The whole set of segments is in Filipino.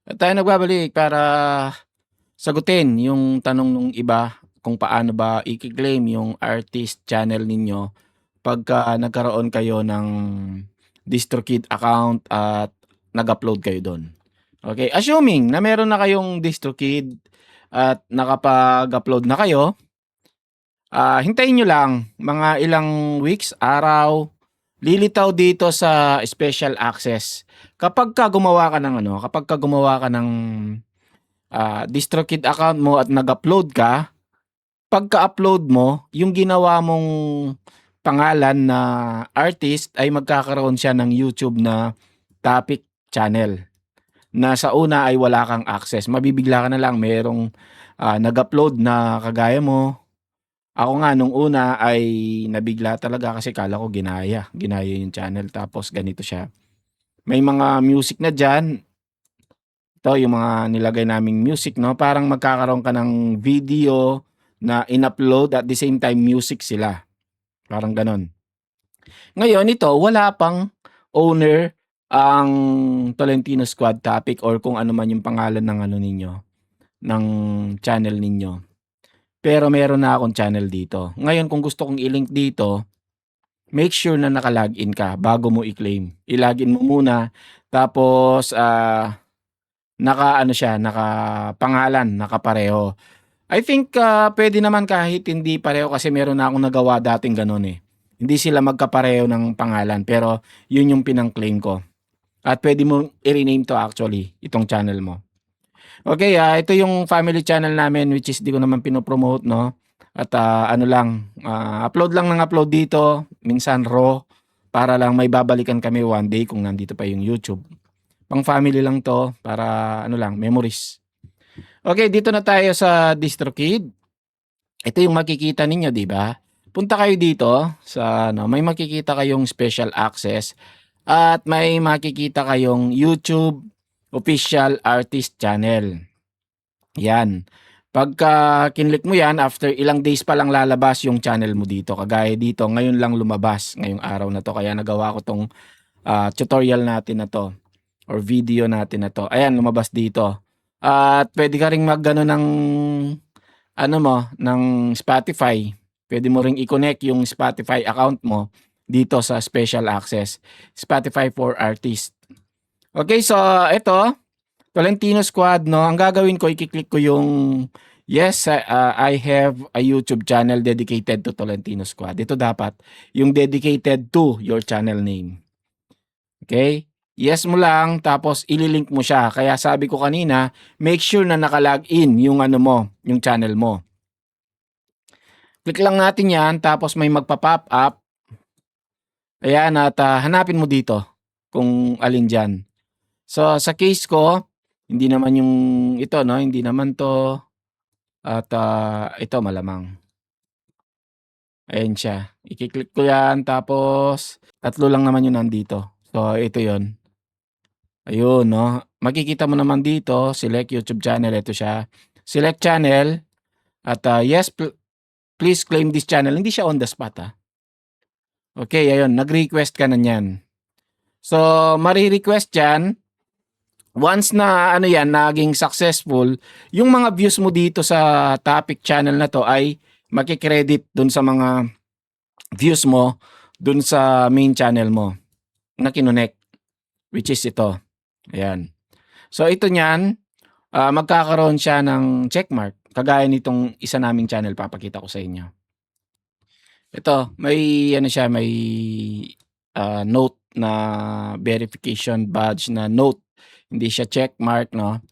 Tayo nagbabalik para sagutin yung tanong nung iba kung paano ba i-claim yung artist channel ninyo pagka nagkaroon kayo ng DistroKid account at nag-upload kayo do'n. Okay, assuming na meron na kayong DistroKid at nakapag-upload na kayo, hintayin niyo lang mga ilang weeks, araw, lilitaw dito sa special access. Kapagka gumawa ka ng ano, kapagka gumawa ka ng DistroKid account mo at nag-upload ka, pagka-upload mo, yung ginawa mong pangalan na artist ay magkakaroon siya ng YouTube na topic channel, na sa una ay wala kang access. Mabibigla ka na lang merong nag-upload na kagaya mo. Ako nga nung una ay nabigla talaga kasi akala ko ginaya yung channel tapos ganito siya. May mga music na diyan. Ito yung mga nilagay naming music 'no, parang magkakaroon ka ng video na in-upload at the same time music sila, parang gano'n. Ngayon ito wala pang owner ang Tolentino Squad Topic or kung ano man yung pangalan ng ano ninyo, ng channel ninyo. Pero meron na akong channel dito. Ngayon kung gusto kong i-link dito, make sure na naka-login ka bago mo i-claim. I-login mo muna tapos, naka-ano siya, nakapangalan, nakapareho. I think, puwede naman kahit hindi pareho kasi meron na akong nagawa dating gano'n, eh. Hindi sila magkapareho ng pangalan pero yun yung pinang-claim ko. At puwede mong i-rename 'to actually, itong channel mo. Okay, ito yung family channel namin which is di ko naman pino-promote 'no, at, ano lang, upload lang ng upload dito, minsan raw, para lang may babalikan kami one day kung nandito pa yung YouTube. Pang-family lang 'to para ano lang, memories. Okay, dito na tayo sa DistroKid. Ito yung makikita ninyo, 'di ba? Punta kayo dito sa ano, may makikita kayong special access at may makikita kayong YouTube official artist channel. 'Yan. Pagka kinlik mo 'yan, after ilang days pa lang lalabas yung channel mo dito. Kagaya dito, ngayon lang lumabas, ngayong araw na 'to kaya nagawa ko 'tong, tutorial natin na 'to or video natin na 'to. Ayan, lumabas dito. At puwede ka ring mag-ano ng ano mo, ng Spotify. Puwede mo ring i-connect yung Spotify account mo dito sa special access, Spotify for Artist. Okay, so ito, Tolentino Squad 'no, ang gagawin ko i-click ko yung yes, I have a YouTube channel dedicated to Tolentino Squad. Ito dapat yung dedicated to your channel name. Okay? Yes mo lang tapos ililink mo siya. Kaya sabi ko kanina, make sure na naka-login yung ano mo, yung channel mo. Click lang natin 'yan tapos may magpa-pop up. Ayan at, hanapin mo dito kung alin diyan. So, sa case ko, hindi naman yung ito 'no, hindi naman 'to at, ito malamang. Ayan siya, iki-click ko 'yan tapos tatlo lang naman yung nandito. So, ito yon. Ayun 'no, makikita mo naman dito, select YouTube channel, ito siya. Select channel at, yes, please claim this channel. Hindi siya on the spot, Okay, ayun, nag-request ka na niyan. So, mare-request 'yan. Once na ano 'yan, naging successful, yung mga views mo dito sa topic channel na 'to ay maki-credit dun sa mga views mo dun sa main channel mo na kinonek, which is ito, ayan. So ito niyan, magkakaroon siya ng checkmark kagaya nitong isa naming channel papakita ko sa inyo. Ito, may ano siya, may, note na verification badge na note, hindi siya checkmark 'no.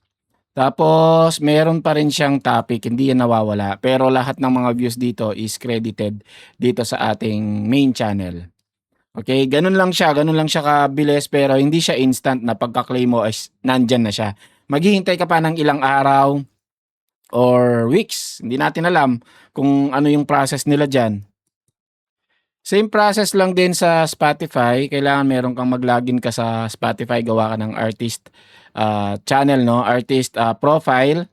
Tapos meron pa rin siyang topic, hindi yan nawawala, pero lahat ng mga views dito is credited dito sa ating main channel. Okay, gano'n lang siya kabilis pero hindi siya instant na pagka-claim mo is nandiyan na siya. Maghihintay ka pa ng ilang araw or weeks, hindi natin alam kung ano yung process nila diyan. Same process lang din sa Spotify, kailangan meron kang mag-login ka sa Spotify, gawa ka ng artist, channel 'no, artist, profile,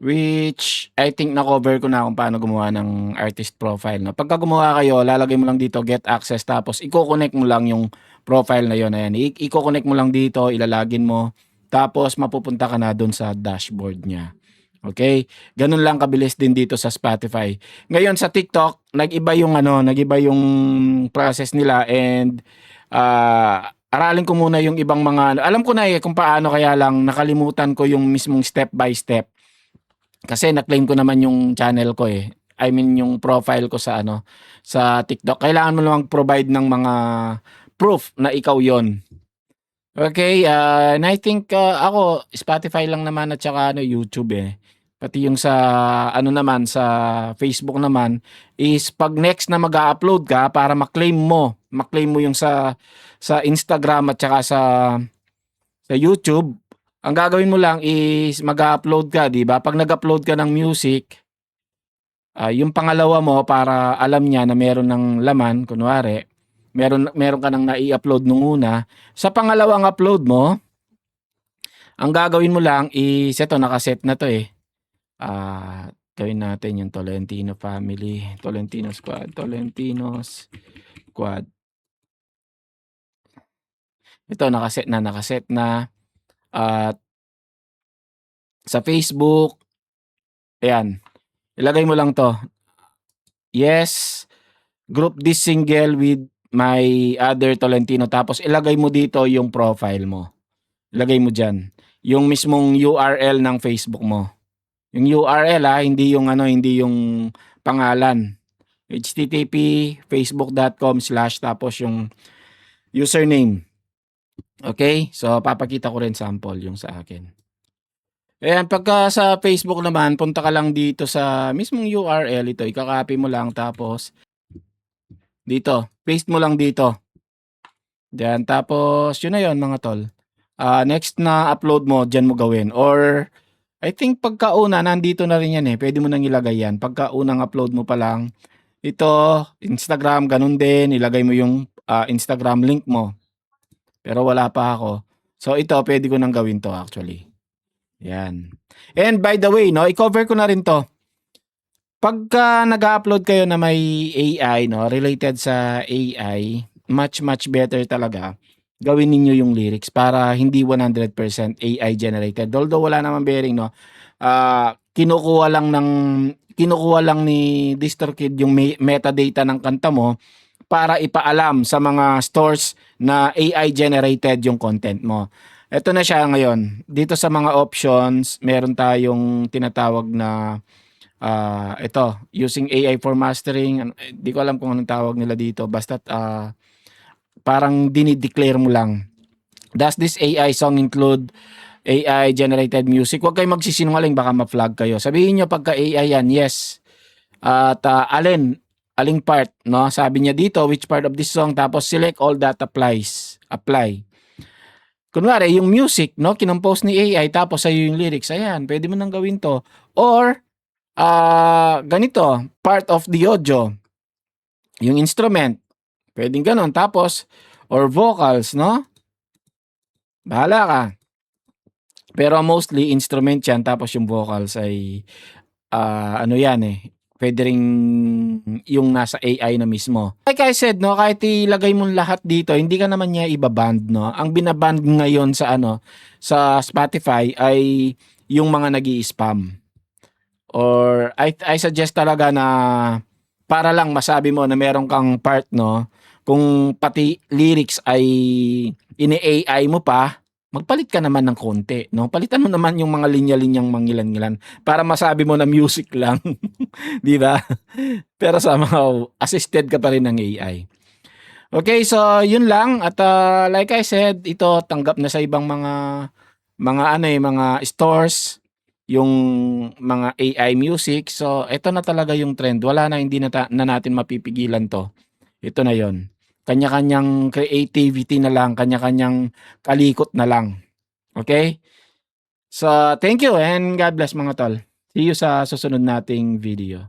which I think na-cover ko na kung paano gumawa ng artist profile 'no. Pagka gumawa kayo, lalagay mo lang dito get access tapos iko-connect mo lang yung profile na yun, ayan. Iko-connect mo lang dito, ila-login mo, tapos mapupunta ka na do'n sa dashboard niya. Okay, gano'n lang kabilis din dito sa Spotify. Ngayon sa TikTok, nag-iba yung ano, nag-iba yung process nila and, aralin ko muna yung ibang mga ano alam ko na, kung paano kaya lang nakalimutan ko yung mismong step by step. Kasi na-claim ko naman yung channel ko, eh. I mean yung profile ko sa ano, sa TikTok. Kailangan mo namang provide ng mga proof na ikaw yon. Okay, and I think, ako Spotify lang naman at saka ano, YouTube, eh. Pati yung sa ano naman, sa Facebook naman is 'pag next na mag-a-upload ka para ma-claim mo yung sa Instagram at saka sa YouTube, ang gagawin mo lang is mag-a-upload ka, 'di ba? 'Pag nag-upload ka ng music, yung pangalawa mo para alam niya na meron ng laman, kunwari, meron ka ng nai-upload nung una, sa pangalawang upload mo, ang gagawin mo lang is eto naka-set na 'to, eh. Gawin natin yung Tolentino family, Tolentino squad, Tolentino's squad. Ito naka-set na at sa Facebook, ayan, ilagay mo lang 'to, yes, group this single with my other Tolentino tapos ilagay mo dito yung profile mo. Ilagay mo diyan, yung mismong URL ng Facebook mo. Yung URL, hindi yung ano, hindi yung pangalan. HTTP facebook.com/ tapos yung username. Okay? So, papakita ko rin sample yung sa akin. Ayan, pagka sa Facebook naman, punta ka lang dito sa mismong URL, ito, ika-copy mo lang tapos dito, paste mo lang dito. Diyan, tapos yun na yun mga tol. Next na upload mo, diyan mo gawin. Or I think pagkauna, nandito na rin yan, eh. Pwede mo nang ilagay yan. Pagkaunang upload mo pa lang, ito, Instagram, ganun din. Ilagay mo yung Instagram link mo. Pero wala pa ako. So ito, pwede ko nang gawin to actually. Yan. And by the way, no, i-cover ko na rin to. Pagka nag-upload kayo na may AI, no, related sa AI, much better talaga gawin ninyo yung lyrics para hindi 100% AI generated. Although wala namang bearing, no. Kinukuha lang ni DistroKid yung metadata ng kanta mo para ipaalam sa mga stores na AI generated yung content mo. Ito na siya ngayon. Dito sa mga options, meron tayong tinatawag na ito, using AI for mastering. Di ko alam kung anong tawag nila dito. Basta parang dinideclare mo lang. Does this AI song include AI generated music? Huwag kayo magsisinungaling, baka ma-flag kayo. Sabihin nyo pagka AI yan, yes. At aling part, no? Sabi niya dito, which part of this song, tapos select all that applies. Apply. Kunwari, yung music, no? Kinompose ni AI, tapos sa'yo yung lyrics. Ayan, pwede mo nang gawin to. Or, ganito, part of the audio. Yung instrument. Pwedeng ganon. Tapos, or vocals, no? Bahala ka. Pero mostly, instrument yan. Tapos yung vocals ay, ano yan eh. Pwede rin yung nasa AI na mismo. Like I said, no, kahit ilagay mo lahat dito, hindi ka naman niya ibaband, no? Ang binaband ngayon sa ano, sa Spotify ay yung mga nag-i-spam. Or I suggest talaga na para lang masabi mo na meron kang part, no, kung pati lyrics ay ini-AI mo pa, magpalit ka naman ng konti, no? Palitan mo naman yung mga linya-linyang mangilan-ngilan para masabi mo na music lang, 'di ba? Pero somehow assisted ka pa rin ng AI. Okay, so yun lang at like I said, ito tanggap na sa ibang mga stores yung mga AI music. So ito na talaga yung trend. Wala na, hindi na natin mapipigilan 'to. Ito na 'yon. Kanya-kanyang creativity na lang, kanya-kanyang kalikot na lang. Okay? So thank you and God bless mga tol. See you sa susunod nating video.